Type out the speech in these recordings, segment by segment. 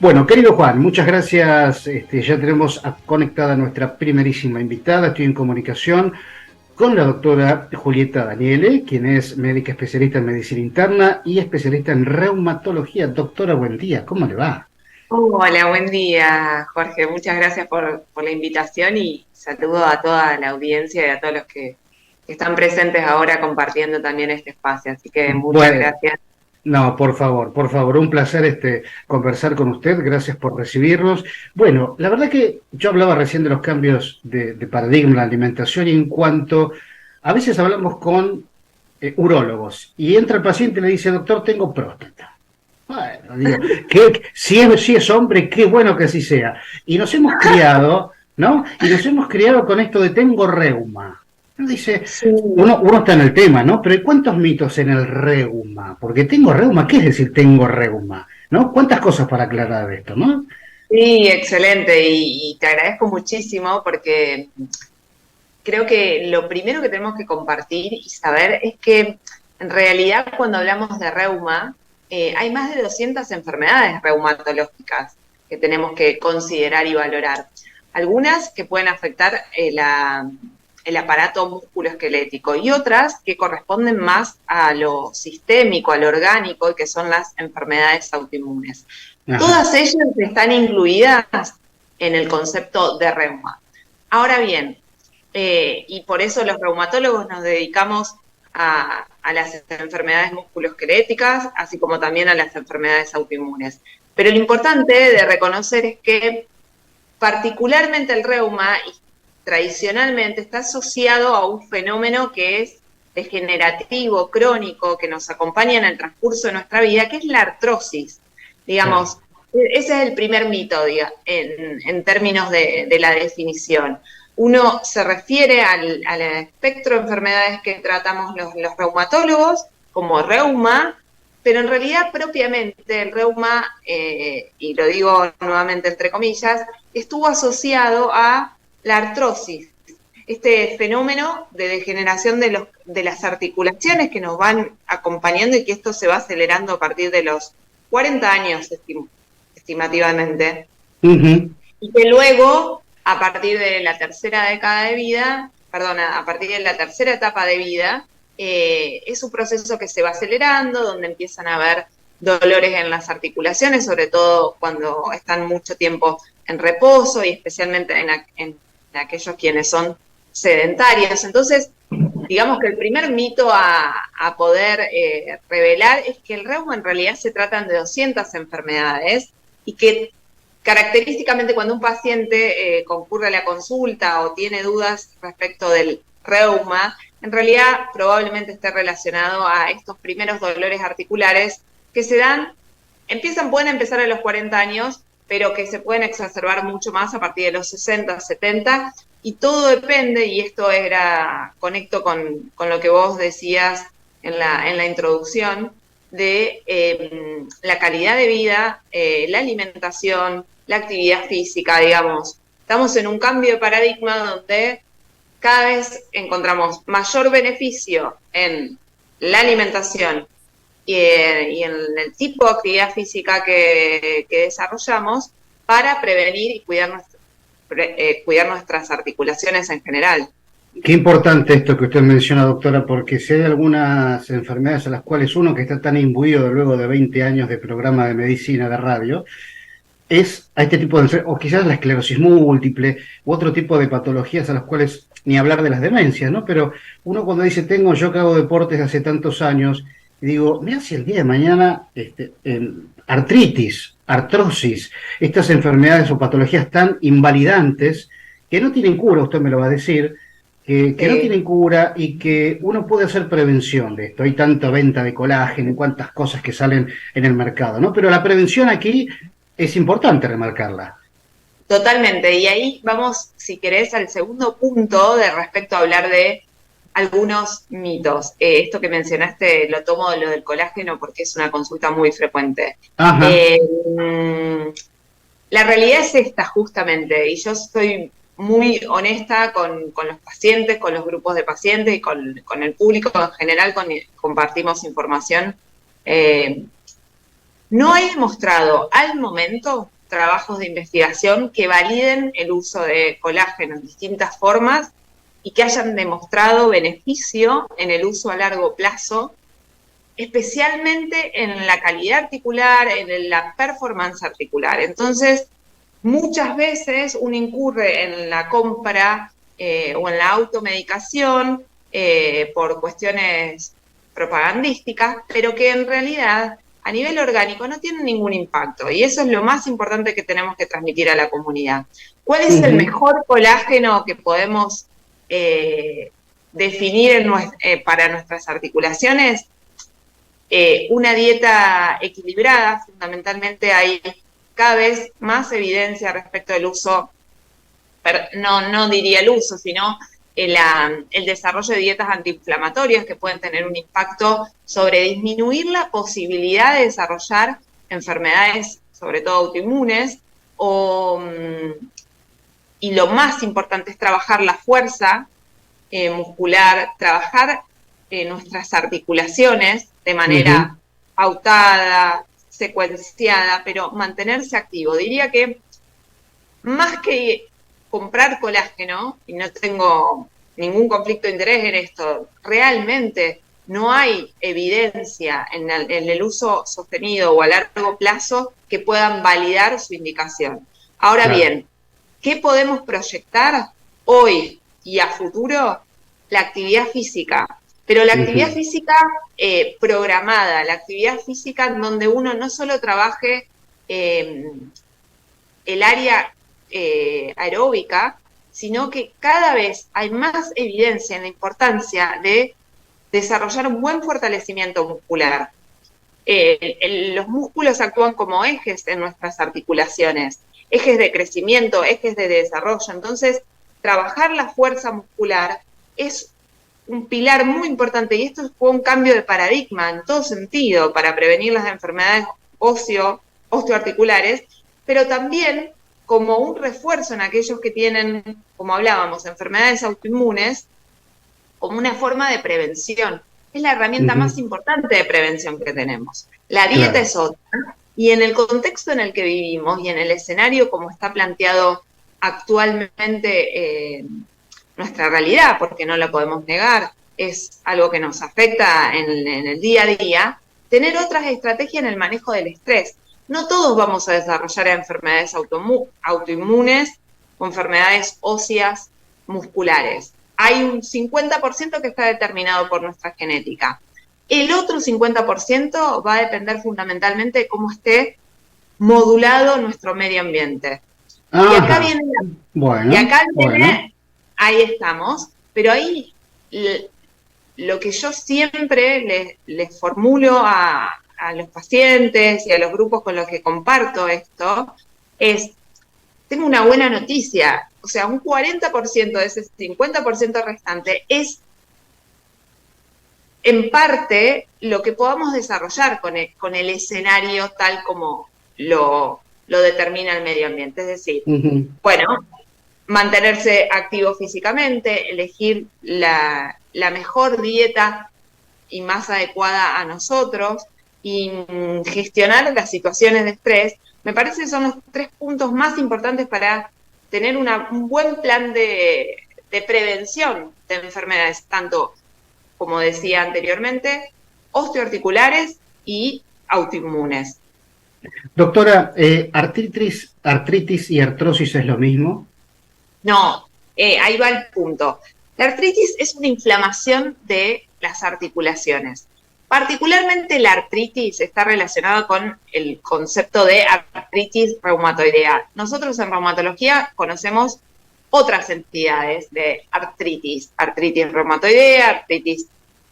Bueno, querido Juan, muchas gracias. Ya tenemos conectada a nuestra primerísima invitada. Estoy en comunicación con la doctora Julieta Daniele, quien es médica especialista en medicina interna y especialista en reumatología. Doctora, buen día, ¿cómo le va? Hola, buen día, Jorge. Muchas gracias por la invitación y saludo a toda la audiencia y a todos los que están presentes ahora compartiendo también este espacio. Así que muchas Bueno, gracias. no, por favor, un placer conversar con usted. Gracias por recibirnos. Bueno, la verdad que yo hablaba recién de los cambios de paradigma en la alimentación y en cuanto a veces hablamos con urólogos y entra el paciente y le dice, doctor, tengo próstata. Bueno, digo, si es hombre, qué bueno que así sea. Y nos hemos criado, ¿no? Y nos hemos criado con esto de tengo reuma. Uno dice, Sí, uno está en el tema, ¿no? Pero ¿hay cuántos mitos en el reuma? Porque tengo reuma, ¿qué es decir tengo reuma? ¿No? ¿Cuántas cosas para aclarar de esto, ¿no? sí, excelente. Y te agradezco muchísimo porque creo que lo primero que tenemos que compartir y saber es que en realidad cuando hablamos de reuma, hay más de 200 enfermedades reumatológicas que tenemos que considerar y valorar. Algunas que pueden afectar el aparato musculoesquelético y otras que corresponden más a lo sistémico, a lo orgánico, y que son las enfermedades autoinmunes. Ajá. Todas ellas están incluidas en el concepto de reuma. Ahora bien, y por eso los reumatólogos nos dedicamos a las enfermedades musculoesqueléticas, así como también a las enfermedades autoinmunes. Pero lo importante de reconocer es que particularmente el reuma tradicionalmente está asociado a un fenómeno que es degenerativo, crónico, que nos acompaña en el transcurso de nuestra vida, que es la artrosis. Sí. Digamos, ese es el primer mito, en términos de la definición. Uno se refiere al espectro de enfermedades que tratamos los reumatólogos como reuma, pero en realidad propiamente el reuma, y lo digo nuevamente entre comillas, estuvo asociado a la artrosis, este fenómeno de degeneración de las articulaciones que nos van acompañando y que esto se va acelerando a partir de los 40 años estimativamente, Ujú. y que luego, a partir de la tercera década de vida, perdona, a partir de la tercera etapa de vida, es un proceso que se va acelerando, donde empiezan a haber dolores en las articulaciones, sobre todo cuando están mucho tiempo en reposo y especialmente en aquellos quienes son sedentarios. Entonces, digamos que el primer mito a poder revelar es que el reuma en realidad se tratan de 200 enfermedades y que característicamente cuando un paciente concurre a la consulta o tiene dudas respecto del reuma, en realidad probablemente esté relacionado a estos primeros dolores articulares que se dan, pueden empezar a los 40 años, pero que se pueden exacerbar mucho más a partir de los 60, 70, y todo depende, y esto conecto con lo que vos decías en la introducción, de la calidad de vida, la alimentación, la actividad física, digamos. Estamos en un cambio de paradigma donde cada vez encontramos mayor beneficio en la alimentación y en el tipo de actividad física que desarrollamos para prevenir y cuidar nuestras articulaciones en general. Qué importante esto que usted menciona, doctora, porque si hay algunas enfermedades a las cuales uno que está tan imbuido luego de 20 años de programa de medicina de radio, es a este tipo de enfermedades, o quizás la esclerosis múltiple, u otro tipo de patologías a las cuales, ni hablar de las demencias, ¿no? Pero uno cuando dice, yo que hago deportes hace tantos años, y digo, mira si el día de mañana, artritis, artrosis, estas enfermedades o patologías tan invalidantes, que no tienen cura, usted me lo va a decir, que no tienen cura y que uno puede hacer prevención de esto. Hay tanta venta de colágeno y cuantas cosas que salen en el mercado, ¿no? Pero la prevención aquí es importante remarcarla. Totalmente. Y ahí vamos, si querés, al segundo punto de respecto a hablar de algunos mitos. Esto que mencionaste lo tomo de lo del colágeno porque es una consulta muy frecuente. Ajá. Eh, la realidad es esta justamente, y yo soy muy honesta con los pacientes, con los grupos de pacientes y con el público en general, compartimos información. No he demostrado al momento trabajos de investigación que validen el uso de colágeno en distintas formas y que hayan demostrado beneficio en el uso a largo plazo, especialmente en la calidad articular, en la performance articular. Entonces, muchas veces uno incurre en la compra o en la automedicación por cuestiones propagandísticas, pero que en realidad a nivel orgánico no tienen ningún impacto. Y eso es lo más importante que tenemos que transmitir a la comunidad. ¿Cuál es el mejor colágeno que podemos definir para nuestras articulaciones? Una dieta equilibrada, fundamentalmente hay cada vez más evidencia respecto del uso, no diría el uso, sino el desarrollo de dietas antiinflamatorias que pueden tener un impacto sobre disminuir la posibilidad de desarrollar enfermedades, sobre todo autoinmunes, y lo más importante es trabajar la fuerza muscular, trabajar nuestras articulaciones de manera pautada, secuenciada, pero mantenerse activo. Diría que más que comprar colágeno, y no tengo ningún conflicto de interés en esto, realmente no hay evidencia en el uso sostenido o a largo plazo que puedan validar su indicación. Ahora bien, ¿qué podemos proyectar hoy y a futuro? La actividad física, pero la actividad física programada, la actividad física en donde uno no solo trabaje el área aeróbica, sino que cada vez hay más evidencia en la importancia de desarrollar un buen fortalecimiento muscular. Los músculos actúan como ejes en nuestras articulaciones, ejes de crecimiento, ejes de desarrollo. Entonces, trabajar la fuerza muscular es un pilar muy importante, y esto fue un cambio de paradigma en todo sentido para prevenir las enfermedades osteoarticulares, pero también como un refuerzo en aquellos que tienen, como hablábamos, enfermedades autoinmunes, como una forma de prevención. Es la herramienta más importante de prevención que tenemos. La dieta es otra, y en el contexto en el que vivimos y en el escenario como está planteado actualmente nuestra realidad, porque no la podemos negar, es algo que nos afecta en el día a día, tener otras estrategias en el manejo del estrés. No todos vamos a desarrollar enfermedades autoinmunes o enfermedades óseas musculares. Hay un 50% que está determinado por nuestra genética. El otro 50% va a depender fundamentalmente de cómo esté modulado nuestro medio ambiente. Y acá viene, ahí estamos, pero ahí lo que yo siempre les formulo a los pacientes y a los grupos con los que comparto esto es, tengo una buena noticia, o sea, un 40% de ese 50% restante es en parte lo que podamos desarrollar con el escenario tal como lo determina el medio ambiente. Es decir, bueno, mantenerse activo físicamente, elegir la mejor dieta y más adecuada a nosotros, y gestionar las situaciones de estrés, me parece que son los 3 puntos más importantes para tener un buen plan de prevención de enfermedades, tanto, como decía anteriormente, osteoarticulares y autoinmunes. Doctora, ¿artritis y artrosis es lo mismo? No, ahí va el punto. La artritis es una inflamación de las articulaciones. Particularmente la artritis está relacionada con el concepto de artritis reumatoidea. Nosotros en reumatología conocemos otras entidades de artritis reumatoidea, artritis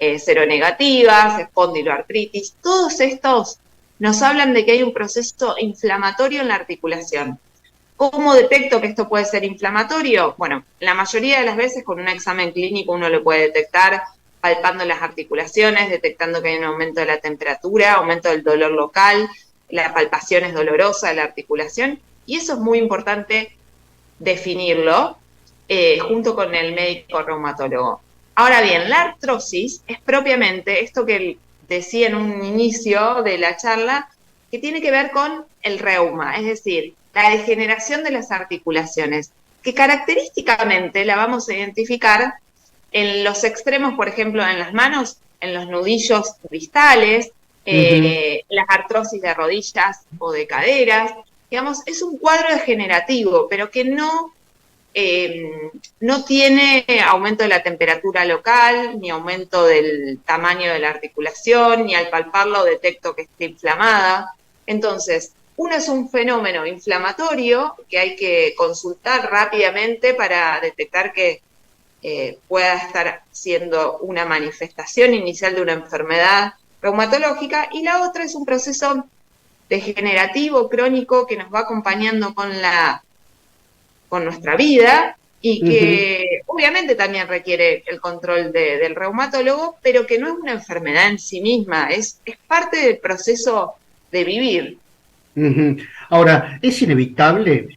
seronegativas, espondiloartritis. Todos estos nos hablan de que hay un proceso inflamatorio en la articulación. ¿Cómo detecto que esto puede ser inflamatorio? Bueno, la mayoría de las veces con un examen clínico uno lo puede detectar palpando las articulaciones, detectando que hay un aumento de la temperatura, aumento del dolor local, la palpación es dolorosa de la articulación, y eso es muy importante definirlo junto con el médico reumatólogo. Ahora bien, la artrosis es propiamente esto que decía en un inicio de la charla, que tiene que ver con el reuma, es decir, la degeneración de las articulaciones, que característicamente la vamos a identificar en los extremos, por ejemplo, en las manos, en los nudillos distales, las artrosis de rodillas o de caderas. Digamos, es un cuadro degenerativo, pero que no tiene aumento de la temperatura local, ni aumento del tamaño de la articulación, ni al palparlo detecto que esté inflamada. Entonces, uno es un fenómeno inflamatorio que hay que consultar rápidamente para detectar que pueda estar siendo una manifestación inicial de una enfermedad reumatológica, y la otra es un proceso degenerativo, crónico, que nos va acompañando con nuestra vida y que obviamente también requiere el control del reumatólogo, pero que no es una enfermedad en sí misma, es parte del proceso de vivir. Ahora, ¿es inevitable,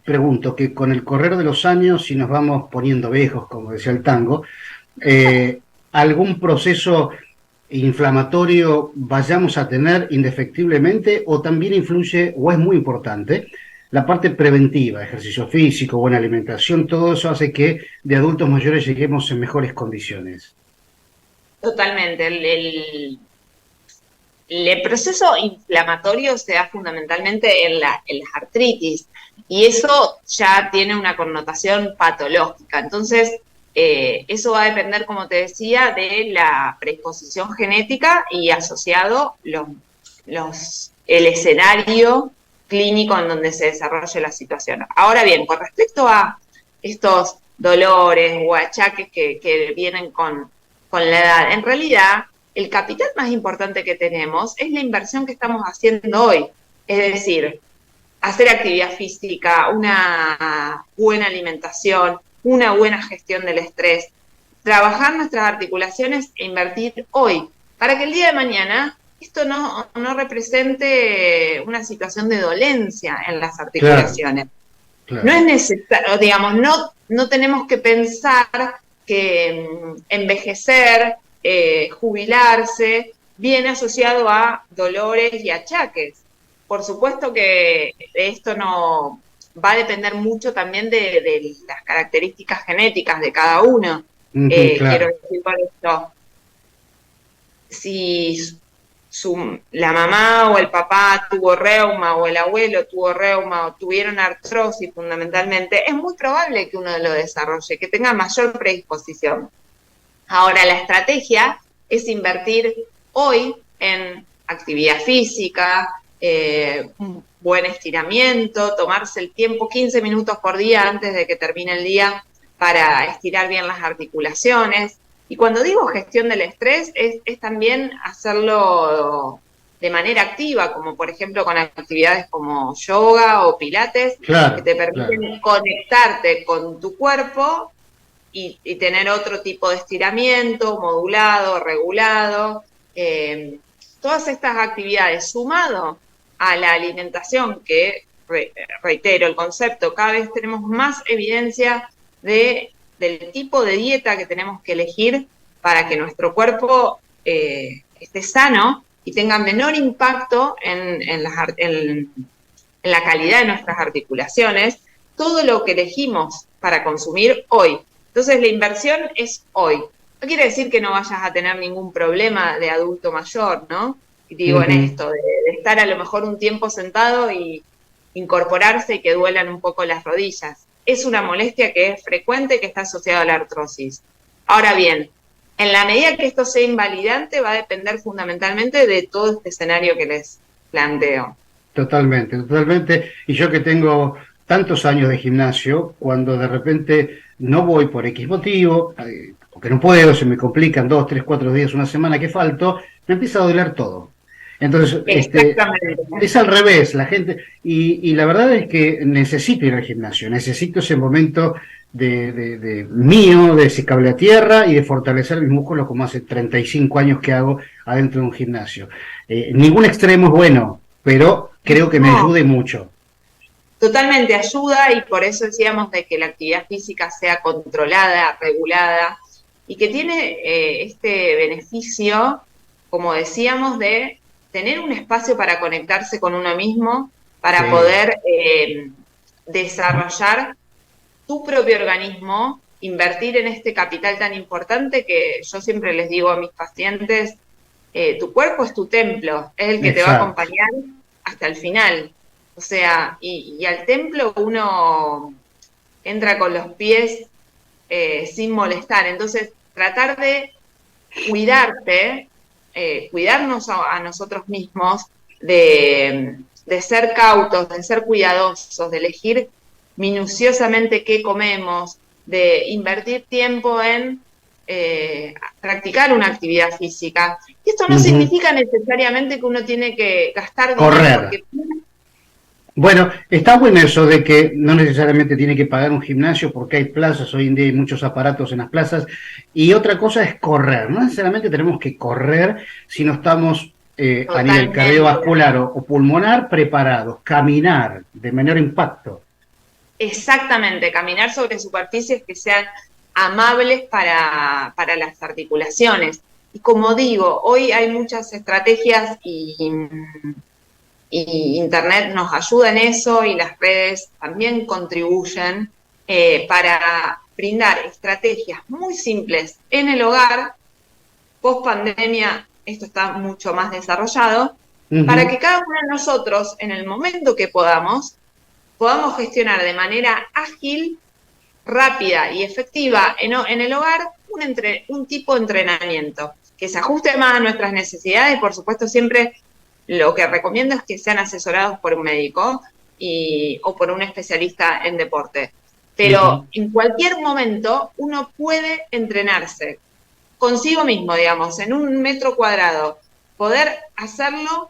pregunto, que con el correr de los años, si nos vamos poniendo viejos, como decía el tango, algún proceso inflamatorio vayamos a tener indefectiblemente, o también influye, o es muy importante, la parte preventiva, ejercicio físico, buena alimentación, todo eso hace que de adultos mayores lleguemos en mejores condiciones? Totalmente. El proceso inflamatorio se da fundamentalmente en las artritis, y eso ya tiene una connotación patológica. Entonces, eso va a depender, como te decía, de la predisposición genética y asociado el escenario clínico en donde se desarrolle la situación. Ahora bien, con respecto a estos dolores o achaques que vienen con la edad, en realidad el capital más importante que tenemos es la inversión que estamos haciendo hoy. Es decir, hacer actividad física, una buena alimentación, una buena gestión del estrés, trabajar nuestras articulaciones e invertir hoy, para que el día de mañana esto no represente una situación de dolencia en las Claro, articulaciones. No claro. es necesario, digamos, no tenemos que pensar que envejecer, jubilarse, viene asociado a dolores y achaques. Por supuesto que esto no va a depender mucho también de las características genéticas de cada uno. Quiero Claro. decir con esto, si la mamá o el papá tuvo reuma, o el abuelo tuvo reuma, o tuvieron artrosis fundamentalmente, es muy probable que uno lo desarrolle, que tenga mayor predisposición. Ahora, la estrategia es invertir hoy en actividad física, un buen estiramiento, tomarse el tiempo, 15 minutos por día antes de que termine el día, para estirar bien las articulaciones. Y cuando digo gestión del estrés, es también hacerlo de manera activa, como por ejemplo con actividades como yoga o pilates, que Claro, te claro. permiten conectarte con tu cuerpo y tener otro tipo de estiramiento, modulado, regulado. Todas estas actividades, sumado a la alimentación, que reitero el concepto, cada vez tenemos más evidencia del tipo de dieta que tenemos que elegir para que nuestro cuerpo esté sano y tenga menor impacto en la calidad de nuestras articulaciones. Todo lo que elegimos para consumir hoy. Entonces, la inversión es hoy. No quiere decir que no vayas a tener ningún problema de adulto mayor, ¿no? Y digo, en Ujú. esto, de estar a lo mejor un tiempo sentado y incorporarse y que duelan un poco las rodillas. Es una molestia que es frecuente, que está asociada a la artrosis. Ahora bien, en la medida que esto sea invalidante, va a depender fundamentalmente de todo este escenario que les planteo. Totalmente, totalmente. Y yo que tengo tantos años de gimnasio, cuando de repente no voy por X motivo, porque no puedo, se me complican 2, 3, 4 días, una semana que falto, me empieza a doler todo. Entonces, Exactamente. es al revés, la gente, y la verdad es que necesito ir al gimnasio, necesito ese momento de mío, de ese cable a tierra y de fortalecer mis músculos como hace 35 años que hago adentro de un gimnasio. Ningún extremo es bueno, pero creo que me No, ayude mucho. totalmente ayuda, y por eso decíamos de que la actividad física sea controlada, regulada, y que tiene este beneficio, como decíamos, de tener un espacio para conectarse con uno mismo, para Sí. poder desarrollar tu propio organismo, invertir en este capital tan importante que yo siempre les digo a mis pacientes, tu cuerpo es tu templo, es el que te va a Exacto. acompañar hasta el final. O sea, y al templo uno entra con los pies sin molestar. Entonces, tratar de cuidarte, cuidarnos a nosotros mismos, de ser cautos, de ser cuidadosos, de elegir minuciosamente qué comemos, de invertir tiempo en practicar una actividad física. Y esto no Ujú. significa necesariamente que uno tiene que gastar dinero, Correr. porque Bueno, está bueno eso de que no necesariamente tiene que pagar un gimnasio porque hay plazas, hoy en día hay muchos aparatos en las plazas, y otra cosa es correr, no necesariamente tenemos que correr si no estamos a nivel totalmente. cardiovascular o pulmonar preparados, caminar de menor impacto. Exactamente, caminar sobre superficies que sean amables para las articulaciones. Y como digo, hoy hay muchas estrategias y Internet nos ayuda en eso y las redes también contribuyen para brindar estrategias muy simples en el hogar. Post pandemia esto está mucho más desarrollado, para Ujú. que cada uno de nosotros, en el momento que podamos gestionar de manera ágil, rápida y efectiva en el hogar un tipo de entrenamiento que se ajuste más a nuestras necesidades y por supuesto siempre lo que recomiendo es que sean asesorados por un médico o por un especialista en deporte. Pero Ujú. en cualquier momento uno puede entrenarse consigo mismo, digamos, en un metro cuadrado, poder hacerlo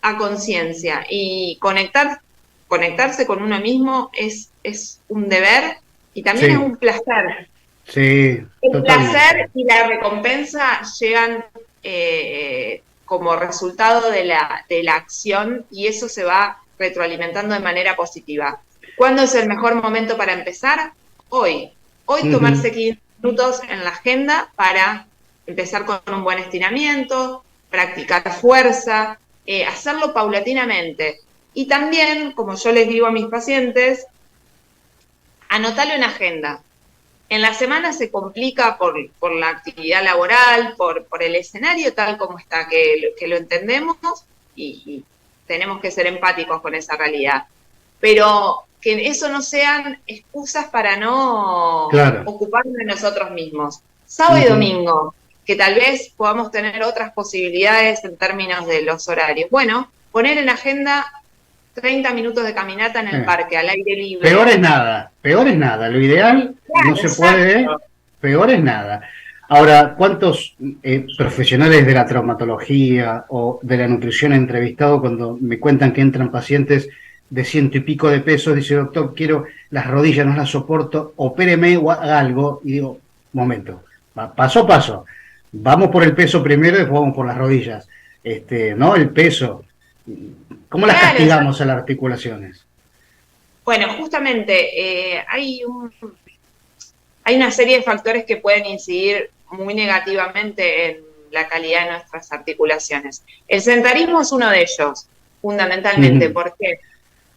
a conciencia y conectarse con uno mismo es un deber y también es Sí, un placer. sí, El totalmente. placer y la recompensa llegan como resultado de la acción y eso se va retroalimentando de manera positiva. ¿Cuándo es el mejor momento para empezar? Hoy. Hoy Ujú. tomarse 15 minutos en la agenda para empezar con un buen estiramiento, practicar fuerza, hacerlo paulatinamente. Y también, como yo les digo a mis pacientes, anotarlo en agenda. En la semana se complica por la actividad laboral, por el escenario tal como está, que lo entendemos y tenemos que ser empáticos con esa realidad. Pero que eso no sean excusas para no Claro. ocuparnos de nosotros mismos. Sábado y Ujú. domingo, que tal vez podamos tener otras posibilidades en términos de los horarios. Bueno, poner en agenda 30 minutos de caminata en el Eh. parque, al aire Peor libre. es nada, peor es nada. Lo ideal no Claro, se puede, exacto. peor es nada. Ahora, ¿cuántos profesionales de la traumatología o de la nutrición he entrevistado cuando me cuentan que entran pacientes de ciento y pico de pesos? Dice, doctor, quiero las rodillas, no las soporto, opéreme o haga algo. Y digo, momento, paso a paso. Vamos por el peso primero y después vamos por las rodillas. ¿No? El peso. ¿Cómo las Claro, castigamos a las articulaciones? bueno, justamente hay una serie de factores que pueden incidir muy negativamente en la calidad de nuestras articulaciones. El sedentarismo es uno de ellos, fundamentalmente. Ujú. ¿Por qué?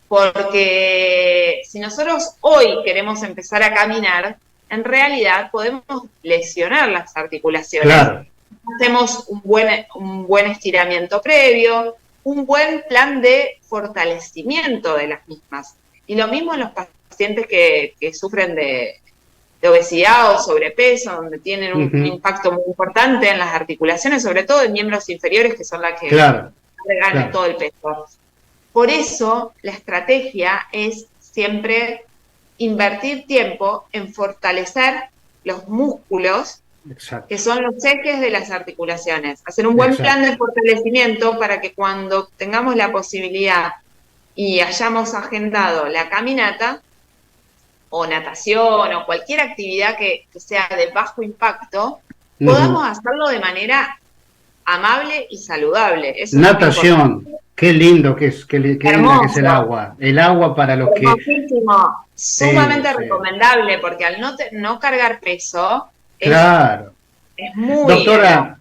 Porque si nosotros hoy queremos empezar a caminar, en realidad podemos lesionar las articulaciones. Claro. Hacemos un buen estiramiento previo, un buen plan de fortalecimiento de las mismas. Y lo mismo en los pacientes que sufren de obesidad o sobrepeso, donde tienen un Ujú. impacto muy importante en las articulaciones, sobre todo en miembros inferiores, que son las que Claro, cargan claro. todo el peso. Por eso, la estrategia es siempre invertir tiempo en fortalecer los músculos, que Exacto, son los ejes de las articulaciones. Hacer un buen plan exacto. de fortalecimiento para que cuando tengamos la posibilidad y hayamos agendado la caminata, o natación o cualquier actividad que sea de bajo impacto, Ujú. podamos hacerlo de manera amable y saludable. Eso es muy importante. Natación, qué lindo que es, qué linda que es el Hermoso, agua. El agua para los que... hermosísimo, Sí, sumamente sí, recomendable, porque al no cargar peso claro. es muy, Doctora,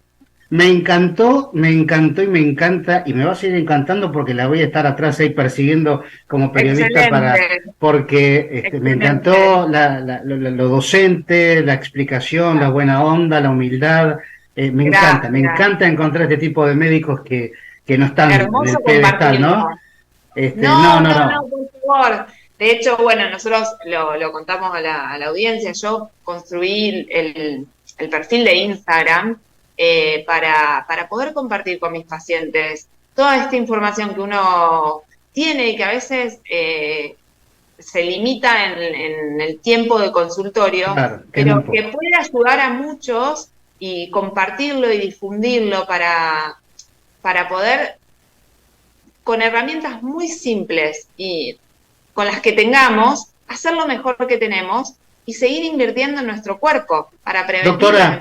me encantó y me encanta y me va a seguir encantando porque la voy a estar atrás ahí persiguiendo como periodista Excelente, porque me excelente. encantó lo docente, la explicación, la buena onda, la humildad. Me Gracias. encanta encontrar este tipo de médicos que no están en Hermoso el pedestal, compartirlo. ¿no? No, No, no, no, no. no, por favor. De hecho, bueno, nosotros lo contamos a la audiencia. Yo construí el perfil de Instagram para poder compartir con mis pacientes toda esta información que uno tiene y que a veces se limita en el tiempo de consultorio, Claro, que es muy pero que poco. puede ayudar a muchos y compartirlo y difundirlo para poder con herramientas muy simples y con las que tengamos, hacer lo mejor que tenemos y seguir invirtiendo en nuestro cuerpo para prevenir las Doctora,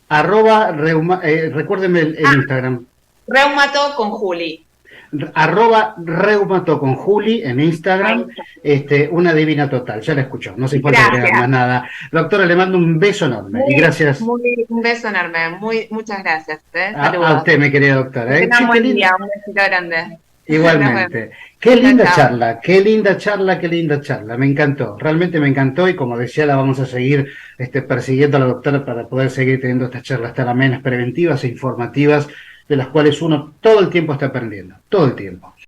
enfermedades. recuérdeme el Ah, Instagram. Reumato con Juli. Reumato con Juli en Ahí Instagram, está. una divina total, ya la escuchó, no hace falta agregar Gracias. más nada. Doctora, le mando un beso enorme y gracias Un beso enorme. Muchas gracias. a Saludos. usted, mi querida Que doctora. tengan Che, qué buen linda, día. Un besito grande. Nos vemos. igualmente. Qué Chao, linda chao. charla, qué linda charla, qué linda charla. Me encantó, realmente me encantó y como decía, la vamos a seguir persiguiendo a la doctora para poder seguir teniendo estas charlas tan amenas, preventivas e informativas, de las cuales uno todo el tiempo está aprendiendo, todo el tiempo.